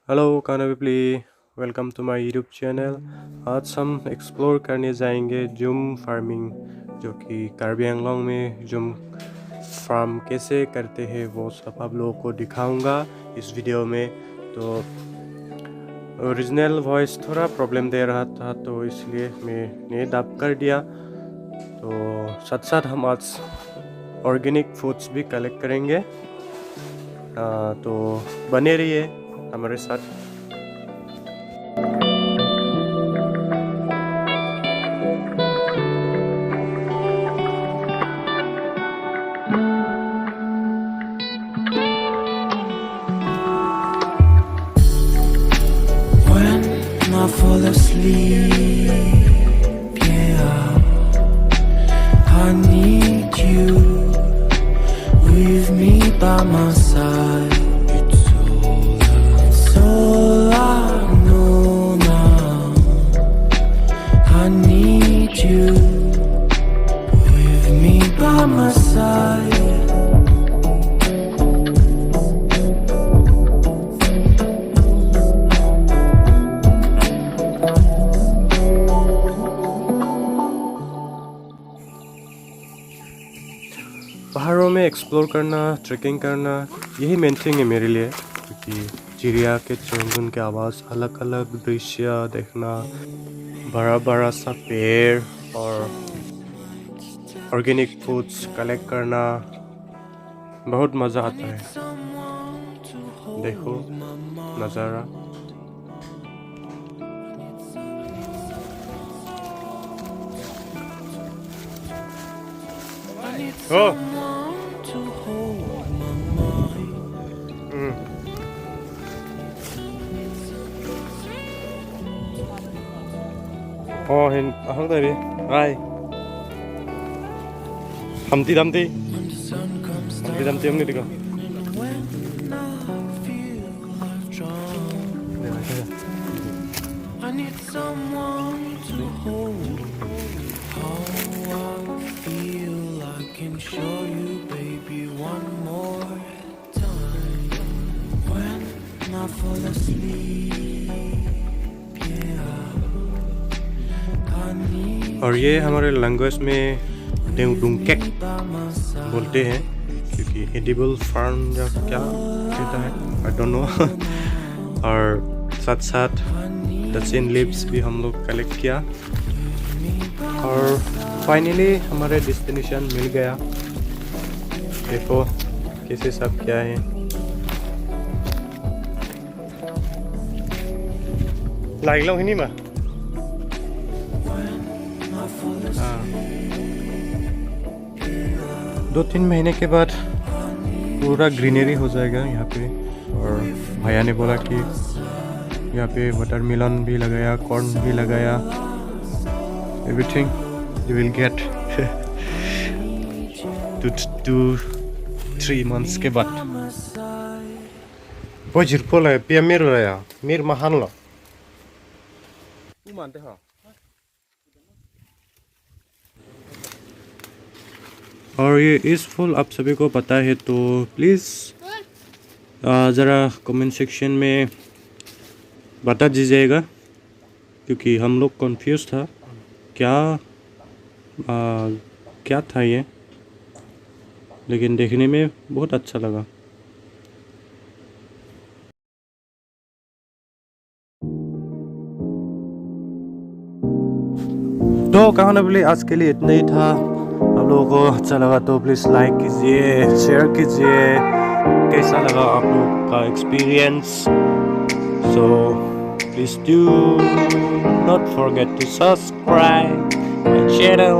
Hello कानाविप्ली, welcome to my YouTube channel. आज हम एक्सप्लोर करने जाएंगे जुम फार्मिंग, जो कि कार्बी आंगलोंग में जुम फार्म कैसे करते हैं वो सब आप लोगों को दिखाऊंगा इस वीडियो में। तो ओरिजिनल वॉइस थोड़ा प्रॉब्लम दे रहा था, तो इसलिए मैंने डब कर दिया। तो साथ साथ हम आज ऑर्गेनिक फूड्स भी कलेक्ट करेंगे। तो बने रहिए हमारे साथ। I fall asleep, yeah, I need you with me by my side. It's all I know now. I need you with me by my side. पहाड़ों में एक्सप्लोर करना, ट्रैकिंग करना, यही मेन थिंग है मेरे लिए। क्योंकि चिड़िया के चुनगुन के आवाज़, अलग अलग दृश्य देखना, बड़ा बड़ा सा पेड़ और ऑर्गेनिक फूड्स कलेक्ट करना बहुत मज़ा आता है। देखो नज़ारा। Hình hướng đây đi. Ai? Hamti damti. Hamti damti ông đi kìa. I need someone to hold. How I feel, I can show you, baby, one more time. When I fall asleep, yeah, I need. और ये हमारे language में डुंकेक बोलते हैं, क्योंकि edible farm या क्या कहता है, आई डोंट नो। और साथ साथ डचन लीव्स भी हम लोग कलेक्ट किया और फाइनली हमारे डेस्टिनेशन मिल गया। देखो कैसे सब क्या है। लाइक लो ही मा। हाँ, 2-3 महीने के बाद पूरा ग्रीनरी हो जाएगा यहाँ पे। और भैया ने बोला कि यहाँ पे वाटरमेलन भी लगाया, कॉर्न भी लगाया, everything you will get 2-3 months के बाद। बजिर पोला पिया मेर रहा मेर महान लो मानते हाँ। और ये इस फूल आप सभी को पता है तो प्लीज़ ज़रा कमेंट सेक्शन में बता दीजिएगा, क्योंकि हम लोग कंफ्यूज था क्या था ये, लेकिन देखने में बहुत अच्छा लगा। तो कहाना बोले आज के लिए इतना ही था। आप लोगों को अच्छा लगा तो प्लीज़ लाइक कीजिए, शेयर कीजिए। कैसा लगा आप लोग का experience? So please do not forget to subscribe my channel.